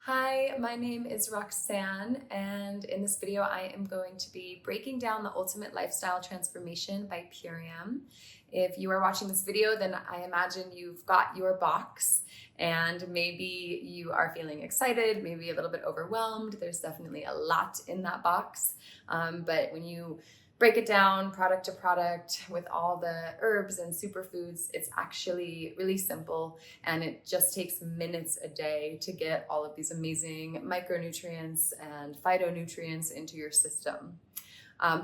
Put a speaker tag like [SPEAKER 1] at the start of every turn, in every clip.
[SPEAKER 1] Hi, my name is Roxanne, and in this video, I am going to be breaking down the ultimate lifestyle transformation by Purium. If you are watching this video, then I imagine you've got your box and maybe you are feeling excited, maybe a little bit overwhelmed. There's definitely a lot in that box, but when you break it down product to product with all the herbs and superfoods, it's actually really simple, and it just takes minutes a day to get all of these amazing micronutrients and phytonutrients into your system.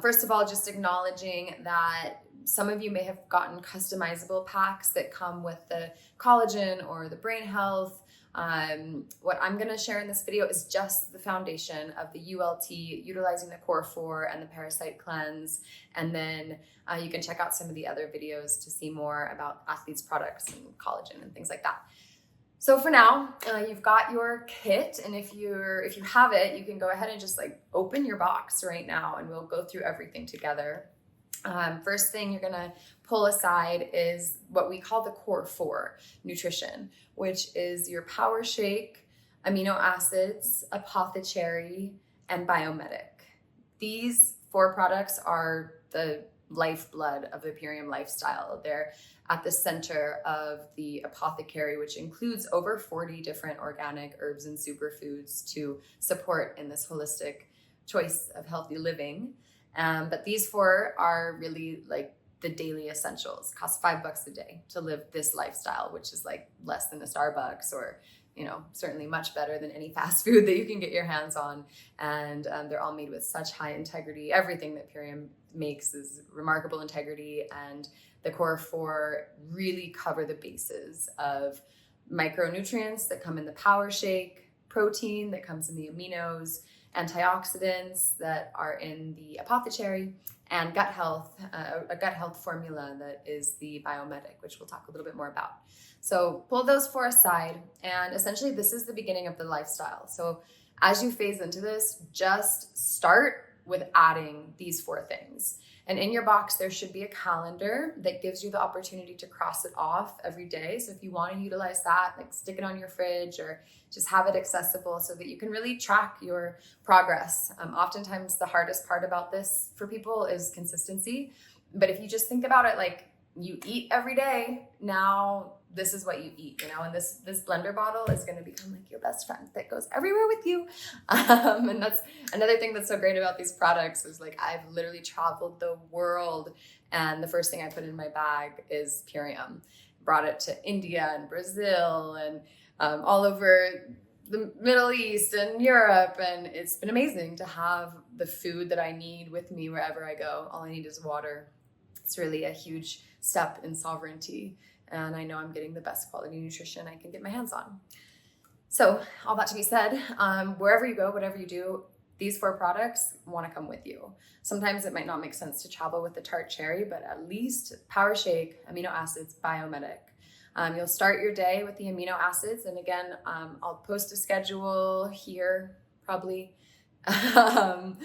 [SPEAKER 1] First of all, just acknowledging that some of you may have gotten customizable packs that come with the collagen or the brain health. What I'm going to share in this video is just the foundation of the ULT, utilizing the core 4 and the parasite cleanse. And then you can check out some of the other videos to see more about athletes products and collagen and things like that. So for now, you've got your kit, and if you have it, you can go ahead and just open your box right now, and we'll go through everything together. First thing you're gonna pull aside is what we call the core 4 nutrition, which is your power shake, amino acids, apothecary, and biomedic. These 4 products are the lifeblood of the Purium lifestyle. They're at the center of the apothecary, which includes over 40 different organic herbs and superfoods to support in this holistic choice of healthy living. But these 4 are really like the daily essentials. Cost $5 a day to live this lifestyle, which is like less than a Starbucks, or certainly much better than any fast food that you can get your hands on. And they're all made with such high integrity. Everything that Purium makes is remarkable integrity, and the core 4 really cover the bases of micronutrients that come in the power shake, protein that comes in the aminos, antioxidants that are in the apothecary, and gut health, a gut health formula that is the biomedic, which we'll talk a little bit more about. So pull those 4 aside, and essentially this is the beginning of the lifestyle. So as you phase into this, just start with adding these 4 things. And in your box, there should be a calendar that gives you the opportunity to cross it off every day. So if you want to utilize that, stick it on your fridge or just have it accessible so that you can really track your progress. Oftentimes the hardest part about this for people is consistency. But if you just think about it like you eat every day, now this is what you eat, and this blender bottle is going to become like your best friend that goes everywhere with you. And that's another thing that's so great about these products is I've literally traveled the world, and the first thing I put in my bag is Purium. Brought it to India and Brazil and all over the Middle East and Europe, and it's been amazing to have the food that I need with me wherever I go. All I need is water. It's really a huge step in sovereignty, and I know I'm getting the best quality nutrition I can get my hands on. So all that to be said, wherever you go, whatever you do, these 4 products want to come with you. Sometimes it might not make sense to travel with the tart cherry, but at least power shake, amino acids, biomedic. You'll start your day with the amino acids, and again, I'll post a schedule here probably of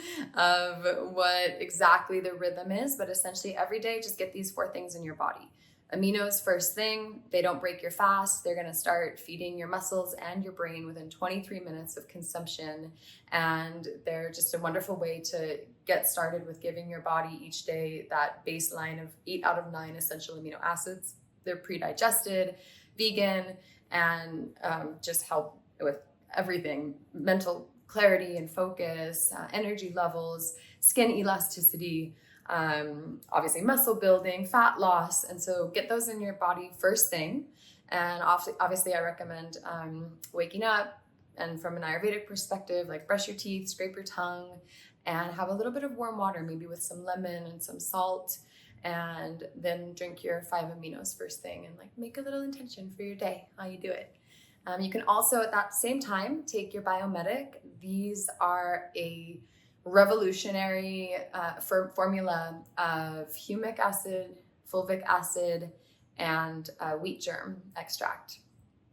[SPEAKER 1] what exactly the rhythm is, but essentially every day just get these 4 things in your body. Aminos first thing, they don't break your fast. They're going to start feeding your muscles and your brain within 23 minutes of consumption, and they're just a wonderful way to get started with giving your body each day that baseline of 8 out of 9 essential amino acids. They're pre-digested, vegan, and just help with everything: mental clarity and focus, energy levels, skin elasticity, obviously muscle building, fat loss. And so get those in your body first thing. And obviously I recommend waking up, and from an Ayurvedic perspective, brush your teeth, scrape your tongue, and have a little bit of warm water, maybe with some lemon and some salt, and then drink your 5 aminos first thing, and make a little intention for your day, how you do it. You can also at that same time take your biomedic. These are a revolutionary formula of humic acid, fulvic acid, and wheat germ extract.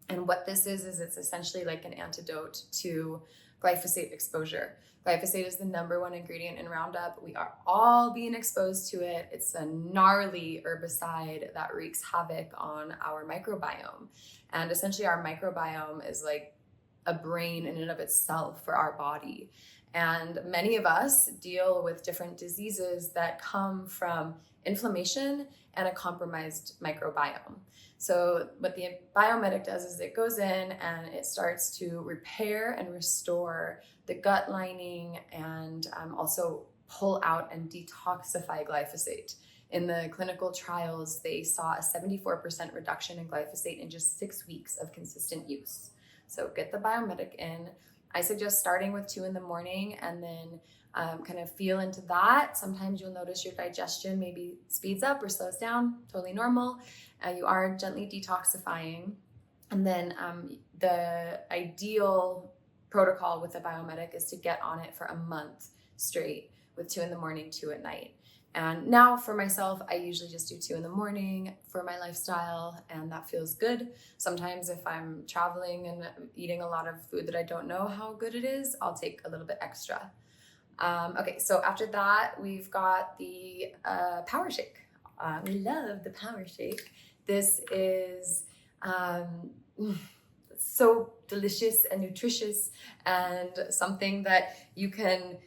[SPEAKER 1] And what this is it's essentially like an antidote to glyphosate exposure. Glyphosate is the #1 ingredient in Roundup. We are all being exposed to it. It's a gnarly herbicide that wreaks havoc on our microbiome. And essentially our microbiome is a brain in and of itself for our body. And many of us deal with different diseases that come from inflammation and a compromised microbiome. So what the biomedic does is it goes in and it starts to repair and restore the gut lining, and also pull out and detoxify glyphosate. In the clinical trials, they saw a 74% reduction in glyphosate in just 6 weeks of consistent use. So get the biomedic in. I suggest starting with 2 in the morning and then kind of feel into that. Sometimes you'll notice your digestion maybe speeds up or slows down, totally normal. You are gently detoxifying. And then the ideal protocol with the biomedic is to get on it for a month straight with 2 in the morning, 2 at night. And now for myself, I usually just do 2 in the morning for my lifestyle, and that feels good. Sometimes if I'm traveling and eating a lot of food that I don't know how good it is, I'll take a little bit extra. Okay, so after that, we've got the power shake. We love the power shake. This is so delicious and nutritious, and something that you can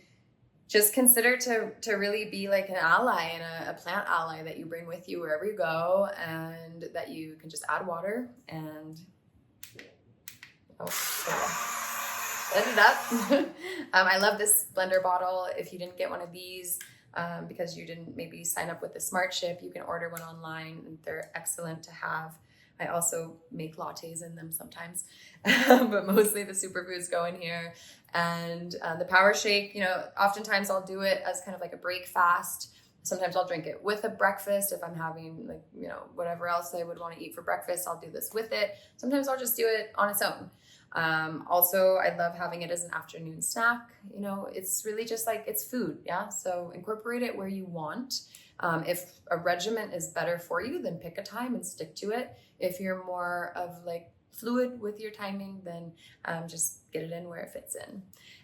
[SPEAKER 1] just consider to really be like an ally and a plant ally that you bring with you wherever you go, and that you can just add water and blend it up. I love this blender bottle. If you didn't get one of these because you didn't maybe sign up with the Smart Ship, you can order one online, and they're excellent to have. I also make lattes in them sometimes, but mostly the superfoods go in here. And the power shake, oftentimes I'll do it as kind of like a break fast. Sometimes I'll drink it with a breakfast. If I'm having whatever else I would want to eat for breakfast, I'll do this with it. Sometimes I'll just do it on its own. Also, I love having it as an afternoon snack. It's really just like, it's food. Yeah. So incorporate it where you want. If a regimen is better for you, then pick a time and stick to it. If you're more of like fluid with your timing, then just get it in where it fits in.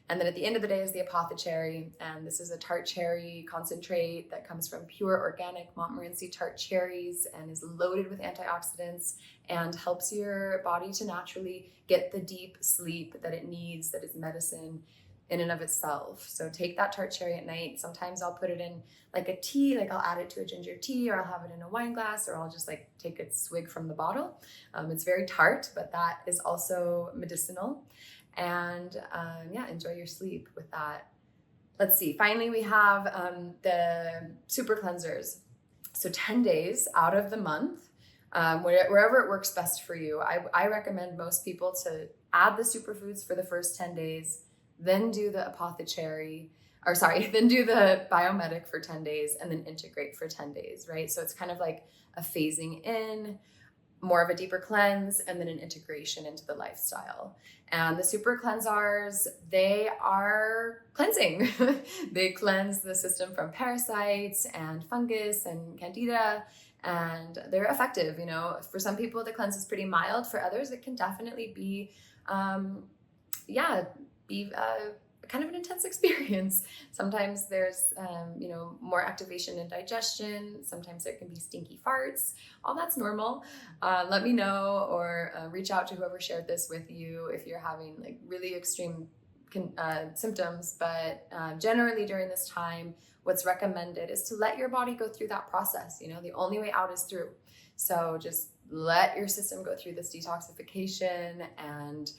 [SPEAKER 1] And then at the end of the day is the apothecary. And this is a tart cherry concentrate that comes from pure organic Montmorency tart cherries and is loaded with antioxidants and helps your body to naturally get the deep sleep that it needs, that is medicine in and of itself. So take that tart cherry at night. Sometimes I'll put it in like a tea, like I'll add it to a ginger tea, or I'll have it in a wine glass, or I'll just like take a swig from the bottle. It's very tart, but that is also medicinal. And enjoy your sleep with that. Let's see. Finally, we have the super cleansers. So 10 days out of the month, wherever it works best for you. I recommend most people to add the superfoods for the first 10 days, then do the then do the biomedic for 10 days, and then integrate for 10 days, right? So it's kind of like a phasing in, more of a deeper cleanse, and then an integration into the lifestyle. And the super cleansers, they are cleansing. They cleanse the system from parasites and fungus and candida, and they're effective. For some people, the cleanse is pretty mild. For others, it can definitely be, kind of an intense experience. Sometimes there's, more activation in digestion. Sometimes there can be stinky farts. All that's normal. Let me know, or reach out to whoever shared this with you if you're having like really extreme symptoms. But generally during this time, what's recommended is to let your body go through that process. The only way out is through. So just let your system go through this detoxification, and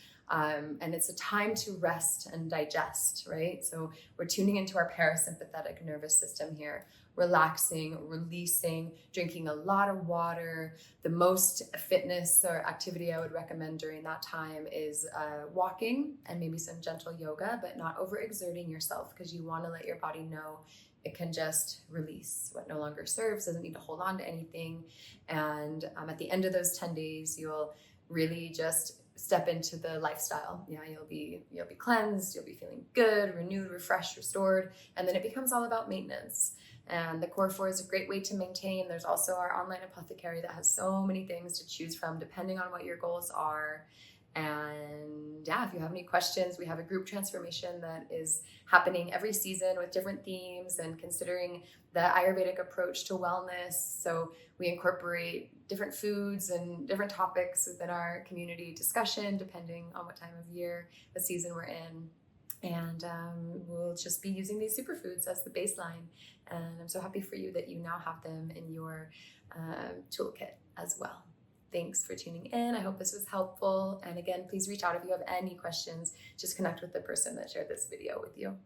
[SPEAKER 1] it's a time to rest and digest, right? So we're tuning into our parasympathetic nervous system here, relaxing, releasing, drinking a lot of water. The most fitness or activity I would recommend during that time is walking and maybe some gentle yoga, but not overexerting yourself, because you want to let your body know it can just release what no longer serves, doesn't need to hold on to anything. And at the end of those 10 days, you'll really just step into the lifestyle. You'll be cleansed, you'll be feeling good, renewed, refreshed, restored, and then it becomes all about maintenance. And the Core 4 is a great way to maintain. There's also our online apothecary that has so many things to choose from depending on what your goals are. And if you have any questions, we have a group transformation that is happening every season with different themes and considering the Ayurvedic approach to wellness. So we incorporate different foods and different topics within our community discussion, depending on what time of year, what season we're in. And we'll just be using these superfoods as the baseline. And I'm so happy for you that you now have them in your toolkit as well. Thanks for tuning in. I hope this was helpful. And again, please reach out if you have any questions. Just connect with the person that shared this video with you.